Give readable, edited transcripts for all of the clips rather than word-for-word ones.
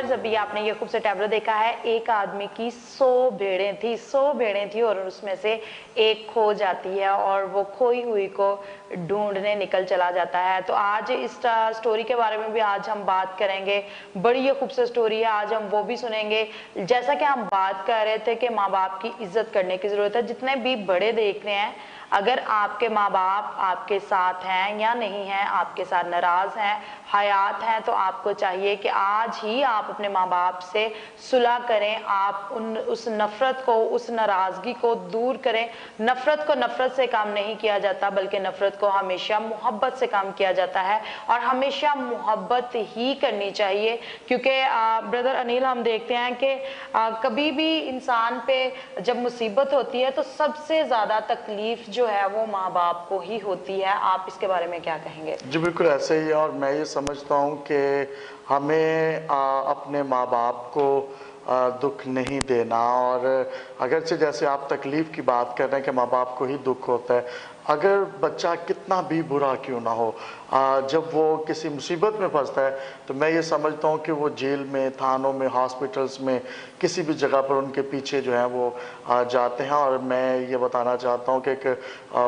Viewers, अभी आपने ये खूबसूरत टैबलो देखा है। एक आदमी की 100 भेड़ें थी, 100 भेड़ें थी और उसमें से एक खो जाती है और वो खोई हुई को ढूंढने निकल चला जाता है। तो आज इस स्टोरी के बारे में भी आज हम बात करेंगे। बड़ी ये खूबसूरत स्टोरी है, आज हम वो भी सुनेंगे। जैसा कि हम बात कर रहे थे कि माँ बाप की इज्जत करने की ज़रूरत है। जितने भी बड़े देख रहे हैं, अगर आपके माँ बाप आपके साथ हैं या नहीं हैं, आपके साथ नाराज़ हैं, हयात हैं, तो आपको चाहिए कि आज ही आप अपने माँ बाप से सुलह करें। आप उस नफ़रत को, उस नाराज़गी को दूर करें। नफ़रत को नफ़रत से काम नहीं किया जाता, बल्कि नफ़रत को हमेशा मोहब्बत से काम किया जाता है और हमेशा मोहब्बत ही करनी चाहिए। क्योंकि ब्रदर अनिल, हम देखते हैं कि कभी भी इंसान पे जब मुसीबत होती है तो सबसे ज़्यादा तकलीफ जो है वो माँ बाप को ही होती है। आप इसके बारे में क्या कहेंगे? जी बिल्कुल ऐसे ही है। और मैं ये समझता हूँ कि हमें अपने माँ बाप को दुख नहीं देना। और अगरचे जैसे आप तकलीफ़ की बात कर रहे हैं कि माँ बाप को ही दुख होता है, अगर बच्चा कितना भी बुरा क्यों ना हो, जब वो किसी मुसीबत में फंसता है तो मैं ये समझता हूँ कि वो जेल में, थानों में, हॉस्पिटल्स में, किसी भी जगह पर उनके पीछे जो है वो जाते हैं। और मैं ये बताना चाहता हूँ कि एक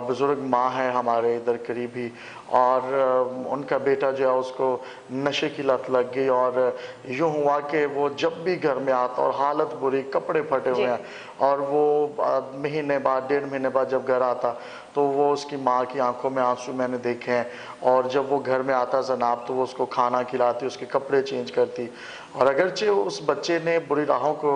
बुज़ुर्ग माँ है हमारे इधर करीब ही, और उनका बेटा जो है उसको नशे की लत लग गई। और यूँ हुआ कि वो जब भी घर में आता और हालत बुरी, कपड़े फटे हुए हैं, और वो महीने बाद, 1.5 महीने बाद जब घर आता तो वो उसकी माँ की आंखों में आंसू मैंने देखे हैं। और जब वो घर में आता जनाब तो वो उसको खाना खिलाती, उसके कपड़े चेंज करती। और अगरचे उस बच्चे ने बुरी राहों को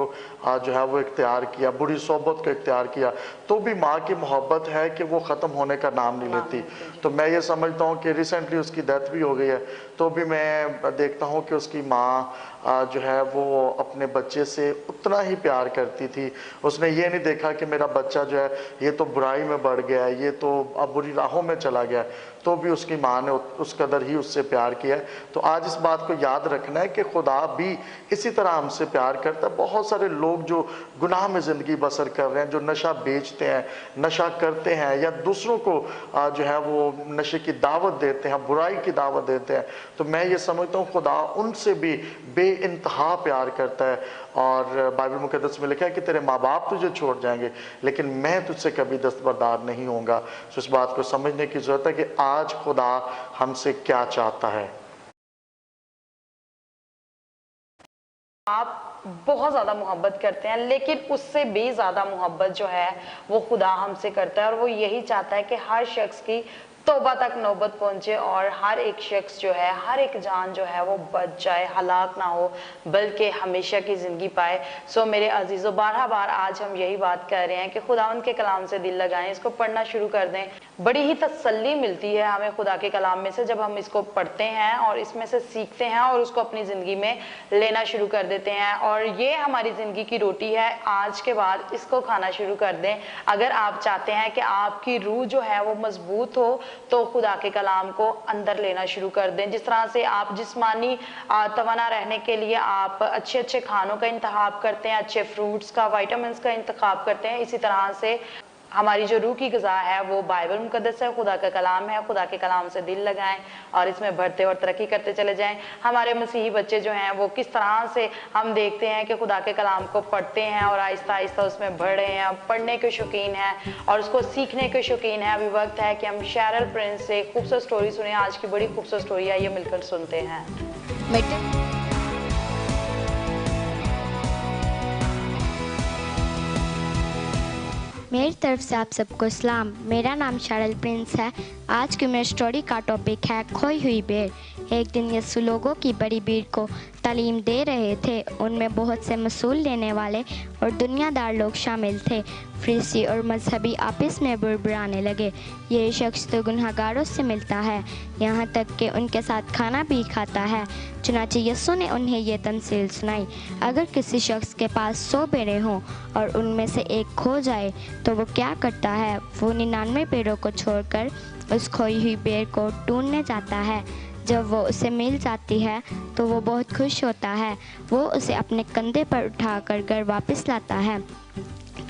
जो है वो इख्तियार किया, बुरी सोबत को इख्तियार किया, तो भी माँ की मोहब्बत है कि वो ख़त्म होने का नाम नहीं लेती। तो मैं ये समझता हूँ कि रिसेंटली उसकी डेथ भी हो गई है, तो भी मैं देखता हूँ कि उसकी माँ जो है वो अपने बच्चे से उतना ही प्यार करती थी। उसने ये नहीं देखा कि मेरा बच्चा जो है ये तो बुराई में बढ़ गया है, ये तो अब बुरी राहों में चला गया, तो भी उसकी माँ ने उस कदर ही उससे प्यार किया है। तो आज इस बात को याद रखना है कि खुदा भी इसी तरह हमसे प्यार करता है। बहुत सारे लोग जो गुनाह में ज़िंदगी बसर कर रहे हैं, जो नशा बेचते हैं, नशा करते हैं, या दूसरों को जो है वो नशे की दावत देते हैं, बुराई की दावत देते हैं, तो मैं ये समझता हूँ खुदा उनसे भी बेइंतहा प्यार करता है। और बाइबल मुक़द्दस में लिखा है कि तेरे माँ बाप तुझे छोड़ जाएंगे लेकिन मैं तुझसे कभी दस्तबरदार नहीं होऊंगा। तो इस बात को समझने की ज़रूरत है कि आज खुदा हमसे क्या चाहता है। आप बहुत ज़्यादा मोहब्बत करते हैं, लेकिन उससे भी ज़्यादा मोहब्बत जो है वो खुदा हमसे करता है और वो यही चाहता है कि हर शख्स की तौबा तक नौबत पहुंचे और हर एक शख्स जो है, हर एक जान जो है वो बच जाए, हलाक ना हो, बल्कि हमेशा की ज़िंदगी पाए। सो मेरे अजीज़ों, बारहा बार आज हम यही बात कर रहे हैं कि खुदावंद के कलाम से दिल लगाएं, इसको पढ़ना शुरू कर दें। बड़ी ही तसल्ली मिलती है हमें खुदा के कलाम में से जब हम इसको पढ़ते हैं और इसमें से सीखते हैं और उसको अपनी ज़िंदगी में लेना शुरू कर देते हैं। और ये हमारी ज़िंदगी की रोटी है। आज के बाद इसको खाना शुरू कर दें। अगर आप चाहते हैं कि आपकी रूह जो है वो मजबूत हो तो खुदा के कलाम को अंदर लेना शुरू कर दें। जिस तरह से आप जिस्मानी तवाना रहने के लिए आप अच्छे अच्छे खानों का इंतखाब करते हैं, अच्छे फ्रूट्स का, विटामिन्स का इंतखाब करते हैं, इसी तरह से हमारी जो रूह की ग़िज़ा है वो बाइबल मुक़द्दस है, खुदा का कलाम है। खुदा के कलाम से दिल लगाएं और इसमें बढ़ते और तरक्की करते चले जाएं। हमारे मसीही बच्चे जो हैं वो किस तरह से हम देखते हैं कि खुदा के कलाम को पढ़ते हैं और आहिस्ता आहिस्ता उसमें बढ़ रहे हैं, पढ़ने के शौकीन हैं और उसको सीखने के शौकीन हैं। अभी वक्त है कि हम शैरल प्रिंस से खूबसूरत स्टोरी सुने। आज की बड़ी खूबसूरत स्टोरी है, ये मिलकर सुनते हैं। मेरी तरफ से आप सबको सलाम। मेरा नाम शैरल प्रिंस है। आज की मेरी स्टोरी का टॉपिक है खोई हुई भेड़। एक दिन यीशु लोगों की बड़ी भीड़ को तालीम दे रहे थे। उनमें बहुत से मसूल लेने वाले और दुनियादार लोग शामिल थे। फरीसी और मजहबी आपस में बुड़बुड़ाने लगे, ये शख्स तो गुनहगारों से मिलता है, यहाँ तक कि उनके साथ खाना भी खाता है। चुनांचे यीशु ने उन्हें ये तमसील सुनाई, अगर किसी शख्स के पास 100 भेड़ें हों और उनमें से एक खो जाए तो वो क्या करता है? वो 99 भेड़ों को छोड़कर उस खोई हुई भेड़ को ढूंढने जाता है। जब वो उसे मिल जाती है तो वो बहुत खुश होता है। वो उसे अपने कंधे पर उठाकर घर वापस लाता है।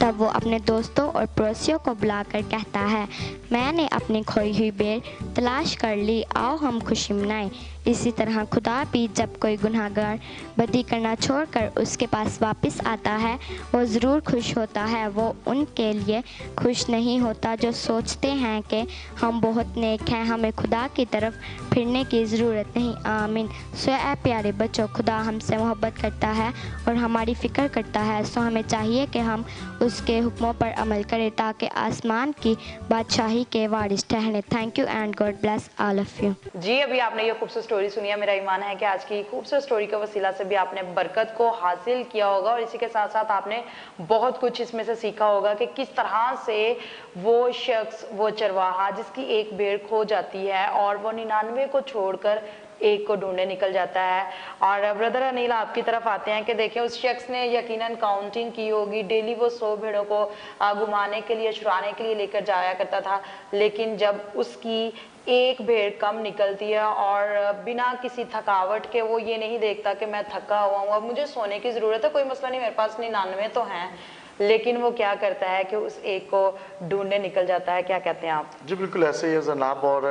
तब वो अपने दोस्तों और पड़ोसियों को बुलाकर कहता है, मैंने अपनी खोई हुई भेड़ तलाश कर ली, आओ हम खुशी मनाएं। इसी तरह खुदा भी जब कोई गुनहगार बदी करना छोड़कर उसके पास वापस आता है, वो ज़रूर खुश होता है। वो उनके लिए खुश नहीं होता जो सोचते हैं कि हम बहुत नेक हैं, हमें खुदा की तरफ फिरने की ज़रूरत नहीं। आमीन। सो ए प्यारे बच्चों, खुदा हमसे मोहब्बत करता है और हमारी फ़िक्र करता है। सो हमें चाहिए कि हम उसके हुक्मों पर अमल करें ताकि आसमान की बादशाही के वारिस ठहरें। Thank you and God bless all of you. जी, अभी आपने ये खूबसूरत स्टोरी सुनी है। मेरा ईमान है कि आज की खूबसूरत स्टोरी के वसीला से भी आपने बरकत को हासिल किया होगा और इसी के साथ साथ आपने बहुत कुछ इसमें से सीखा होगा कि किस तरह से वो शख्स, वो चरवाहा जिसकी एक भेड़ खो जाती है और वो 99 को छोड़कर एक को ढूंढने निकल जाता है। और ब्रदर अनिल आपकी तरफ आते हैं कि देखिए उस शख्स ने यकीनन काउंटिंग की होगी, डेली वो 100 भेड़ों को घुमाने के लिए, छुड़ाने के लिए लेकर जाया करता था, लेकिन जब उसकी एक भेड़ कम निकलती है और बिना किसी थकावट के वो ये नहीं देखता कि मैं थका हुआ हूँ, अब मुझे सोने की ज़रूरत है, कोई मसला नहीं, मेरे पास 99 तो हैं, लेकिन वो क्या करता है कि उस एक को ढूंढने निकल जाता है। क्या कहते हैं आप? जी बिल्कुल ऐसे ही है जनाब। और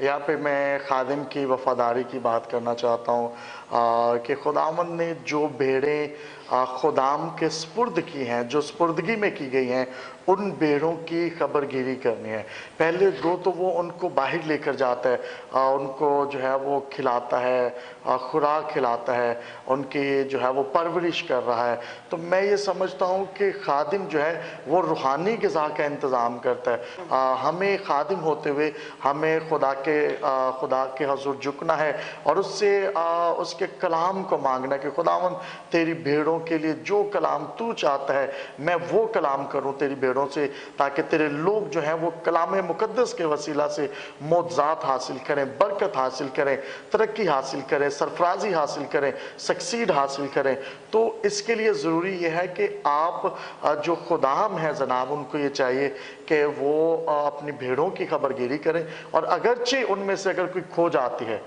यहाँ पे मैं खादिम की वफादारी की बात करना चाहता हूँ कि खुदावंद ने जो भेड़ें खुदाम के स्पुर्द की हैं, जो स्पुर्दगी में की गई हैं, उन भेड़ों की खबरगिरी करनी है। पहले दो तो वो उनको बाहर लेकर जाता है, उनको जो है वो खिलाता है, खुराक खिलाता है, उनकी जो है वो परवरिश कर रहा है। तो मैं ये समझता हूँ कि खादिम जो है वो रूहानी ग़िज़ा का इंतज़ाम करता है। हमें खादिम होते हुए हमें खुदा के हज़ूर झुकना है और उससे उसके कलाम को मांगना कि खुदावंद तेरी भेड़ों के लिए जो कलाम तू चाहता है मैं वो कलाम करूँ तेरी भेड़ों से, ताकि तेरे लोग जो हैं वो कलाम मुक़द्दस के वसीला से मौज़ात हासिल करें, बरकत हासिल करें, तरक्की हासिल करें, सरफराजी हासिल करें, सक्सीड हासिल करें। तो इसके लिए ज़रूरी यह है कि आप जो खुदाम हैं जनाब, उनको ये चाहिए कि वो अपनी भेड़ों की खबरगिरी करें। और अगरचे उनमें से अगर कोई खो जाती है,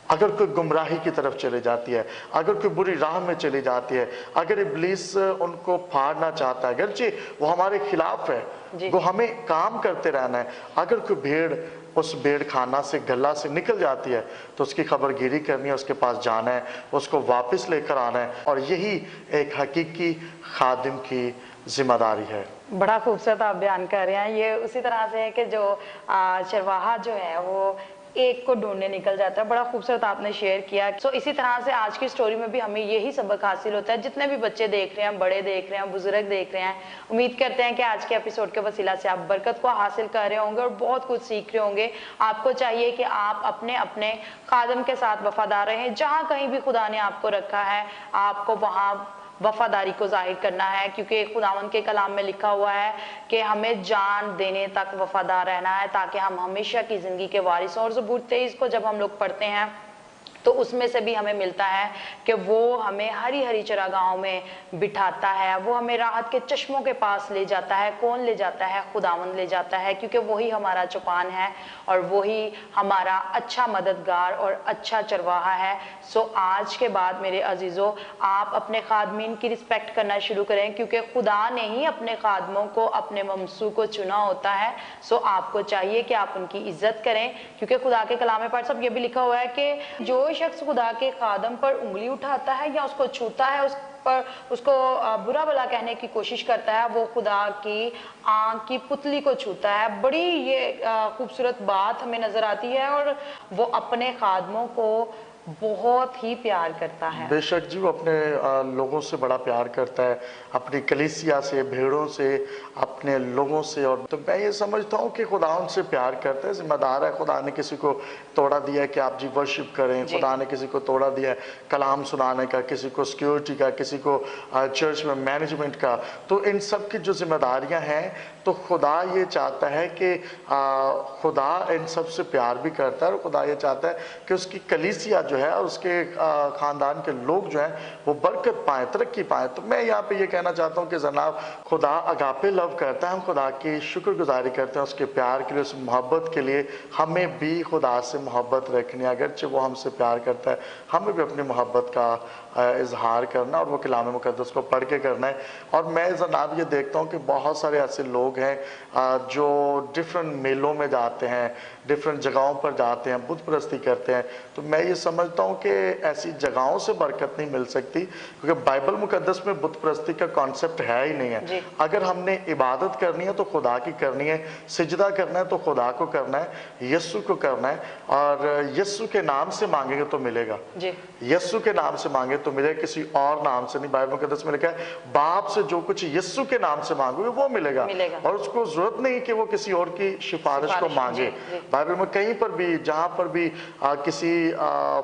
अगर कोई गुमराही की तरफ चले जाती है, अगर कोई बुरी राह में चली जाती है, अगर इब्लीस उनको फाड़ना चाहता है, अगरचे वो हमारे खिलाफ है, वो हमें काम करते रहना है, अगर कोई भेड़ उस भेड़ खाना से, गला से निकल जाती है तो उसकी खबरगिरी करनी है, उसके पास जाना है, उसको वापस लेकर आना है। और यही एक हकीकी खादिम की जिम्मेदारी है। बड़ा खूबसूरत आप बयान कर रहे हैं। ये उसी तरह से है कि जो चरवाहा जो है वो एक को ढूंढने निकल जाता है। बड़ा खूबसूरत आपने शेयर किया। सो इसी तरह से आज की स्टोरी में भी हमें यही सबक हासिल होता है। जितने भी बच्चे देख रहे हैं, बड़े देख रहे हैं, बुजुर्ग देख रहे हैं, उम्मीद करते हैं कि आज के एपिसोड के वसीला से आप बरकत को हासिल कर रहे होंगे और बहुत कुछ सीख रहे होंगे। आपको चाहिए कि आप अपने अपने खादम के साथ वफादार रहें। जहाँ कहीं भी खुदा ने आपको रखा है, आपको वहाँ वफादारी को जाहिर करना है, क्योंकि खुदावंद के कलाम में लिखा हुआ है कि हमें जान देने तक वफादार रहना है ताकि हम हमेशा की ज़िंदगी के वारिस हों। और ज़बूर 23 को जब हम लोग पढ़ते हैं तो उसमें से भी हमें मिलता है कि वो हमें हरी हरी चरागाहों में बिठाता है, वो हमें राहत के चश्मों के पास ले जाता है। कौन ले जाता है? खुदावंद ले जाता है, क्योंकि वही हमारा चौपान है और वही हमारा अच्छा मददगार और अच्छा चरवाहा है। सो आज के बाद मेरे अजीज़ों, आप अपने खादमीन की रिस्पेक्ट करना शुरू करें, क्योंकि खुदा ने ही अपने खादमों को, अपने ममसू को चुना होता है। सो आपको चाहिए कि आप उनकी इज्जत करें, क्योंकि खुदा के कलाम में सब ये भी लिखा हुआ है कि जो शख्स खुदा के खादम पर उंगली उठाता है या उसको छूता है, उसको बुरा भला कहने की कोशिश करता है, वो खुदा की आंख की पुतली को छूता है। बड़ी ये खूबसूरत बात हमें नजर आती है और वो अपने खादमों को बहुत ही प्यार करता है। बेशक जी, वो अपने लोगों से बड़ा प्यार करता है, अपनी कलीसिया से, भेड़ों से, अपने लोगों से। और तो मैं ये समझता हूँ कि खुदा उनसे प्यार करता है, जिम्मेदार है। खुदा ने किसी को तोड़ा दिया है कि आप जी वर्शिप करें, खुदा ने किसी को तोड़ा दिया है कलाम सुनाने का, किसी को सिक्योरिटी का, किसी को चर्च में मैनेजमेंट का। तो इन सब की जो जिम्मेदारियाँ हैं, तो खुदा ये चाहता है कि खुदा इन सब से प्यार भी करता है और खुदा ये चाहता है कि उसकी कलीसिया जो जो है उसके ख़ानदान के लोग जो हैं वो बरकत पाएँ, तरक्की पाएँ। तो मैं यहाँ पे ये कहना चाहता हूँ कि जनाब खुदा अगापे लव करता है, हम खुदा की शुक्रगुजारी करते हैं उसके प्यार के लिए, उस मोहब्बत के लिए। हमें भी खुदा से मोहब्बत रखनी है, अगरचे वो हमसे प्यार करता है, हमें भी अपनी मोहब्बत का इजहार करना और वो कलाम मुक़द्दस को पढ़ के करना है। और मैं जनाब ये देखता हूँ कि बहुत सारे ऐसे लोग हैं जो डिफरेंट मेलों में जाते हैं, डिफरेंट जगहों पर जाते हैं, बुत परस्ती करते हैं। तो मैं ये समझता हूँ कि ऐसी जगहों से बरकत नहीं मिल सकती, क्योंकि बाइबल मुक़द्दस में बुत परस्ती का कॉन्सेप्ट है ही नहीं है। अगर हमने इबादत करनी है तो खुदा की करनी है, सिजदा करना है तो खुदा को करना है, यस्सु को करना है, और यस्सु के नाम से मांगेंगे तो मिलेगा। यस्सु के नाम से मांगे तो मिलेगा, किसी और नाम से नहीं। बाइबल मुक़द्दस में लिखा है बाप से जो कुछ यस्सु के नाम से मांगोगे वो मिलेगा, और उसको जरूरत नहीं कि वो किसी और की सिफारिश को मांगे। बाइबल में कहीं पर भी, जहाँ पर भी किसी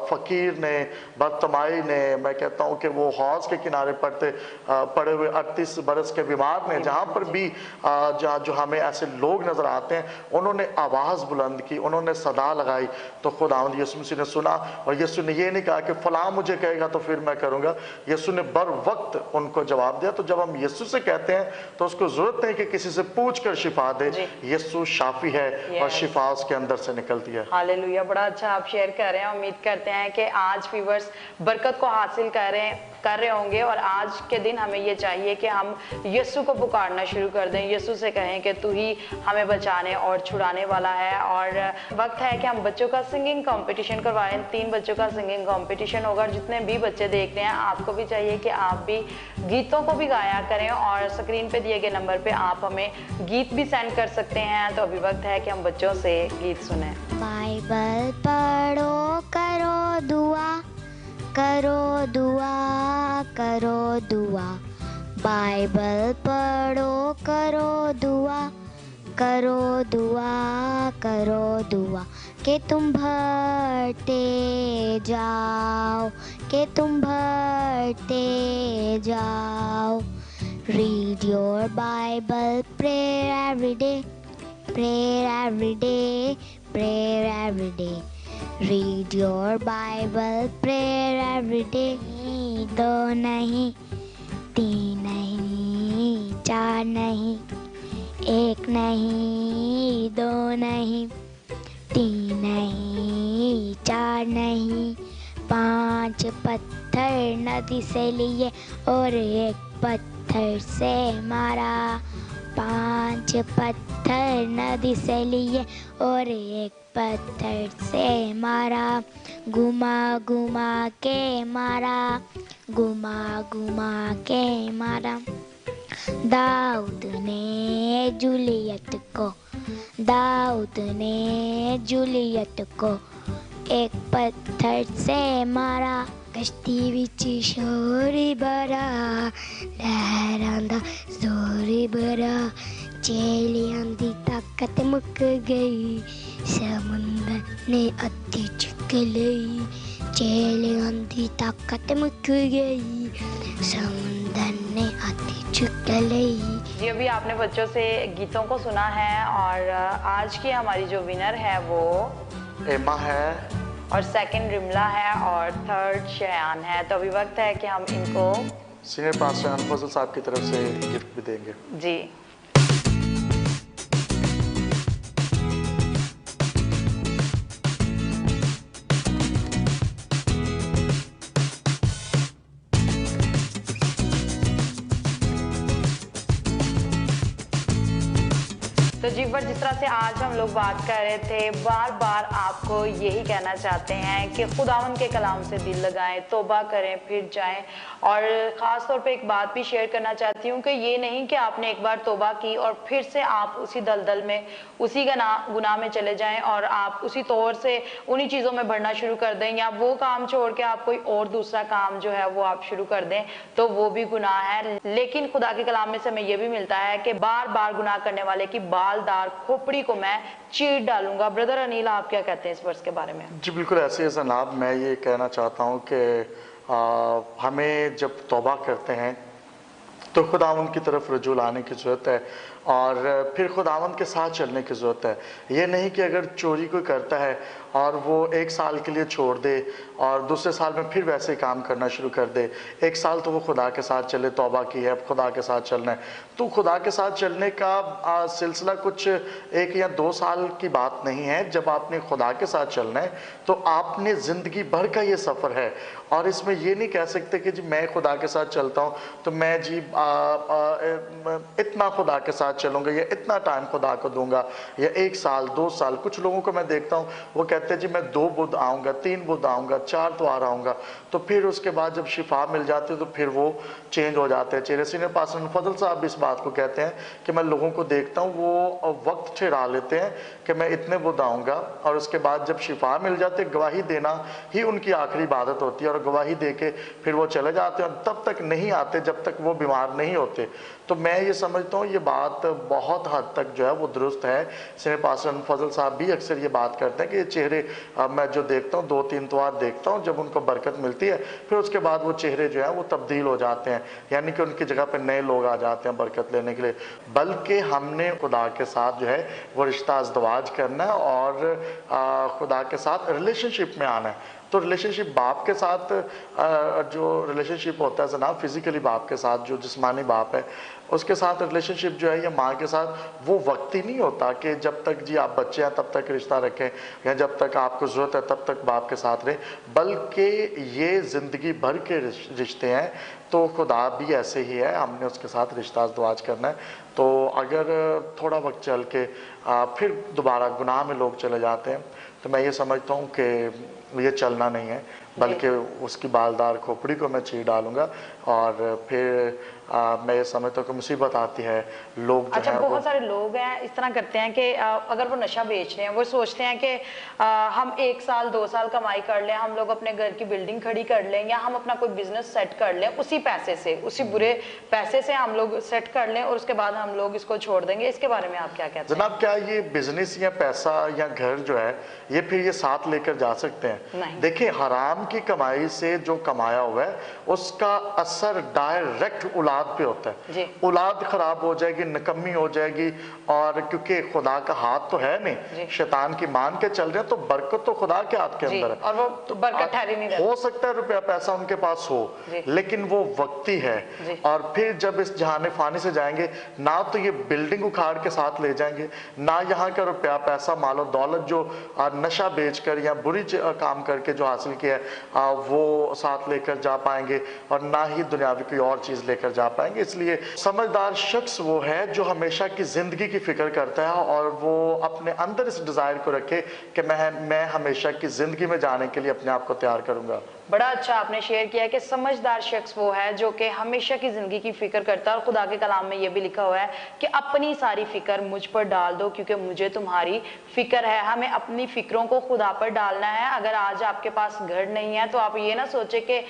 फकीर ने, बदतमाई ने, मैं कहता हूँ कि वो हौज के किनारे पड़े हुए 38 बरस के बीमार ने, जहाँ पर भी जहाँ जो हमें ऐसे लोग नजर आते हैं, उन्होंने आवाज़ बुलंद की, उन्होंने सदा लगाई, तो खुदावंद यीशु मसीह ने सुना। और यीशु ने ये नहीं कहा कि फलां मुझे कहेगा तो फिर मैं करूँगा, यीशु ने बर वक्त उनको जवाब दिया। तो जब हम यीशु से कहते हैं तो उसको जरूरत नहीं कि किसी से पूछ कर शिफा दे, यीशु शाफी है और शिफा उसके अंदर से निकलती है। हालेलुया, बड़ा अच्छा आप शेयर कर रहे हैं। उम्मीद करते हैं कि आज व्यूअर्स बरकत को हासिल कर रहे होंगे। और आज के दिन हमें ये चाहिए कि हम यीशु को पुकारना शुरू कर दें, यीशु से कहें कि तू ही हमें बचाने और छुड़ाने वाला है। और वक्त है कि हम बच्चों का सिंगिंग कंपटीशन करवाएं। 3 बच्चों का सिंगिंग कंपटीशन होगा। जितने भी बच्चे देख रहे हैं, आपको भी चाहिए कि आप भी गीतों को भी गाया करें, और स्क्रीन पे दिए गए नंबर पे आप हमें गीत भी सेंड कर सकते हैं। तो अभी वक्त है कि हम बच्चों से गीत सुने। बाइबल पढ़ो, करो दुआ, करो दुआ, करो दुआ। बाइबल पढ़ो, करो दुआ, करो दुआ, करो दुआ। कि तुम भरते जाओ, कि तुम भरते जाओ। Read your Bible, pray every day, pray every day, pray every day. Read your Bible, pray every day. 2 नहीं, 3 नहीं, 4 नहीं, 1 नहीं, 2 नहीं, 3 नहीं, 4 नहीं, 5 पत्थर नदी से लिए और 1 पत्थर से मारा। 5 पत्थर नदी से लिए और 1 पत्थर से मारा। घुमा घुमा के मारा, घुमा घुमा के मारा। दाऊद ने जूलियट को, दाऊद ने जूलियट को 1 पत्थर से मारा। कश्ती विच शोर बड़ा, लहरां दा जोर बड़ा। चेलियां दी ताकत मुक गई, समुंदर ने अद्धी चुक लई। चेलियां दी ताकत मुक गई, समुंदर ने अद्धी चुक लई। जी, अभी आपने बच्चों से गीतों को सुना है, और आज की हमारी जो विनर है वो एमा है, और सेकंड रिमला है, और थर्ड शयान है। तो अभी वक्त है कि हम इनको सीनियर पास्टर अनफजल साहब की तरफ से गिफ्ट भी देंगे। जी। तो जी, पर जिस तरह से आज हम लोग बात कर रहे थे, बार बार आपको यही कहना चाहते हैं कि खुदावंद के कलाम से दिल लगाएं, तौबा करें, फिर जाएं। और ख़ास तौर पे एक बात भी शेयर करना चाहती हूँ कि ये नहीं कि आपने एक बार तौबा की और फिर से आप उसी दलदल में, उसी गुनाह में चले जाएं और आप उसी तौर से उन्हीं चीज़ों में बढ़ना शुरू कर दें, या वो काम छोड़ के आप कोई और दूसरा काम जो है वो आप शुरू कर दें, तो वो भी गुनाह है। लेकिन खुदा के कलाम में से हमें ये भी मिलता है कि बार बार गुनाह करने वाले की बालदार खोपड़ी को मैं चीर डालूंगा। ब्रदर अनिल, आप क्या कहते हैं इस वर्ष के बारे में? जी बिल्कुल ऐसे ही जनाब, मैं ये कहना चाहता हूँ कि हमें जब तौबा करते हैं तो खुदा उनकी तरफ रजू लाने की ज़रूरत है। और फिर खुदावंद के साथ चलने की ज़रूरत है। ये नहीं कि अगर चोरी कोई करता है और वो 1 साल के लिए छोड़ दे और दूसरे साल में फिर वैसे ही काम करना शुरू कर दे। 1 साल तो वो खुदा के साथ चले, तौबा की है, अब खुदा के साथ चलना है। तो खुदा के साथ चलने का सिलसिला कुछ 1 या 2 साल की बात नहीं है। जब आपने खुदा के साथ चलना है तो आपने ज़िंदगी भर का ये सफ़र है, और इसमें ये नहीं कह सकते कि जी मैं खुदा के साथ चलता हूँ तो मैं जी इतना खुदा के साथ चलूँगा या इतना टाइम खुदा को दूंगा, या 1 साल 2 साल। कुछ लोगों को मैं देखता हूँ वो कहते हैं जी मैं 2 बुध आऊँगा, 3 बुध आऊँगा, 4 द्वार आऊँगा, तो फिर उसके बाद जब शिफा मिल जाती है तो फिर वो चेंज हो जाते हैं चेहरे। सीनियर पास्टर फजल साहब भी इस बात को कहते हैं कि मैं लोगों को देखता हूँ वो वक्त ठहरा लेते हैं कि मैं इतने बुध आऊँगा, और उसके बाद जब शिफा मिल जाती है गवाही देना ही उनकी आखिरी इबादत होती है, और गवाही दे के फिर वो चले जाते हैं, और तब तक नहीं आते जब तक वो बीमार नहीं होते। तो मैं ये समझता हूँ ये बात बहुत हद तक जो है वो दुरुस्त है। सीनियर पास्टर फजल साहब भी अक्सर ये बात करते हैं कि ये चेहरे मैं जो देखता हूँ 2-3 बार देखता हूँ, जब उनको बरकत मिलती है फिर उसके बाद वो चेहरे जो है वो तब्दील हो जाते हैं, यानी कि उनकी जगह पर नए लोग आ जाते हैं बरकत लेने के लिए। बल्कि हमने खुदा के साथ जो है वो रिश्ता अज़दवाज करना है और खुदा के साथ रिलेशनशिप में आना है। तो रिलेशनशिप बाप के साथ जो रिलेशनशिप होता है जनाब, फिज़िकली बाप के साथ, जो जिस्मानी बाप है उसके साथ रिलेशनशिप जो है या माँ के साथ, वो वक्त ही नहीं होता कि जब तक जी आप बच्चे हैं तब तक रिश्ता रखें या जब तक आपको ज़रूरत है तब तक बाप के साथ रहें, बल्कि ये ज़िंदगी भर के रिश्ते हैं। तो खुदा भी ऐसे ही है, हमने उसके साथ रिश्ता अज़दवाज करना है। तो अगर थोड़ा वक्त चल के फिर दोबारा गुनाह में लोग चले जाते हैं तो मैं ये समझता हूँ कि ये चलना नहीं है, बल्कि उसकी बालदार खोपड़ी को मैं चीर डालूंगा, और फिर मैं ये समझता हूँ कि मुसीबत आती है। लोग जो अच्छा, है बहुत सारे लोग हैं इस तरह करते हैं कि अगर वो नशा बेच रहे हैं, वो सोचते हैं कि हम 1 साल 2 साल कमाई कर लें, हम लोग अपने घर की बिल्डिंग खड़ी कर लें, या हम अपना कोई बिजनेस सेट कर लें, उसी पैसे से, उसी बुरे पैसे से हम लोग सेट कर लें और उसके बाद हम लोग इसको छोड़ देंगे। इसके बारे में आप क्या कहते हैं जनाब? क्या ये बिजनेस या पैसा या घर जो है ये फिर ये साथ लेकर जा सकते हैं? देखिए, हराम की कमाई से जो कमाया हुआ है उसका असर डायरेक्ट औलाद पे होता है। औलाद खराब हो जाएगी, निकम्मी हो जाएगी, और क्योंकि खुदा का हाथ तो है नहीं, शैतान की मान के चल रहे हैं, तो बरकत तो खुदा के हाथ के अंदर है, और वो तो बरकत ठहरी नहीं रहती। हो सकता है रुपया पैसा उनके पास हो, लेकिन वो वक्ती है, और फिर जब इस जहाने फानी से जाएंगे ना तो ये बिल्डिंग उखाड़ के साथ ले जाएंगे, ना यहाँ का रुपया पैसा मालो दौलत जो नशा बेचकर या बुरी काम करके जो हासिल किया है वो साथ लेकर जा पाएंगे, और ना ही दुनियावी कोई और चीज लेकर जा पाएंगे। इसलिए समझदार शख्स वो है जो हमेशा की जिंदगी की फिक्र करता है और वो अपने अंदर इस डिजायर को रखे कि मैं हमेशा की जिंदगी में जाने के लिए अपने आप को तैयार करूंगा। बड़ा अच्छा आपने शेयर किया कि समझदार शख्स वो है जो कि हमेशा की जिंदगी की फिक्र करता है, और खुदा के कलाम में ये भी लिखा हुआ है कि अपनी सारी फिक्र मुझ पर डाल दो क्योंकि मुझे तुम्हारी फिक्र है। हमें अपनी फिक्रों को खुदा पर डालना है। अगर आज आपके पास घर नहीं है तो आप ये ना सोचे कि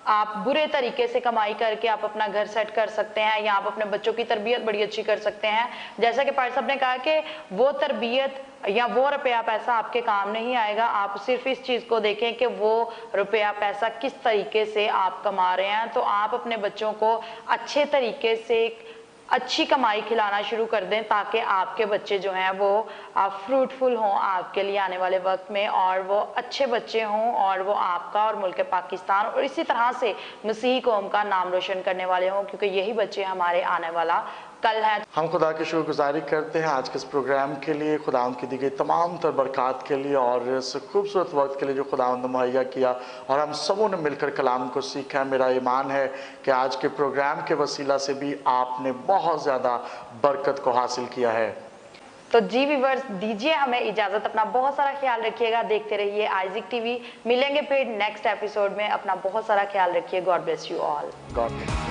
आप बुरे तरीके से कमाई करके आप अपना घर सेट कर सकते हैं या आप अपने बच्चों की तरबियत बड़ी अच्छी कर सकते हैं। जैसा कि पार साहब ने कहा कि वो तरबियत या वो रुपया पैसा आपके काम नहीं आएगा। आप सिर्फ इस चीज को देखें कि वो रुपया पैसा किस तरीके से आप कमा रहे हैं। तो आप अपने बच्चों को अच्छे तरीके से अच्छी कमाई खिलाना शुरू कर दें ताकि आपके बच्चे जो हैं वो फ्रूटफुल हों आपके लिए आने वाले वक्त में, और वो अच्छे बच्चे हों और वो आपका और मुल्क पाकिस्तान और इसी तरह से मसीही कौम का नाम रोशन करने वाले हों, क्योंकि यही बच्चे हमारे आने वाला कल है। हम खुदा की शुक्रगुजारी करते हैं आज के इस प्रोग्राम के लिए, खुदा की दी गई तमाम तर बरक़ात के लिए और इस खूबसूरत वक्त के लिए जो खुदा ने मुहैया किया, और हम सबों ने मिलकर कलाम को सीखा। मेरा ईमान है कि आज के प्रोग्राम के वसीला से भी आपने बहुत ज़्यादा बरकत को हासिल किया है। तो जी व्यूअर्स, दीजिए हमें इजाजत। अपना बहुत सारा ख्याल रखिएगा, देखते रहिए आइज़िक टीवी। मिलेंगे फिर नेक्स्ट एपिसोड में। अपना बहुत सारा ख्याल रखिए। God bless you all. God bless.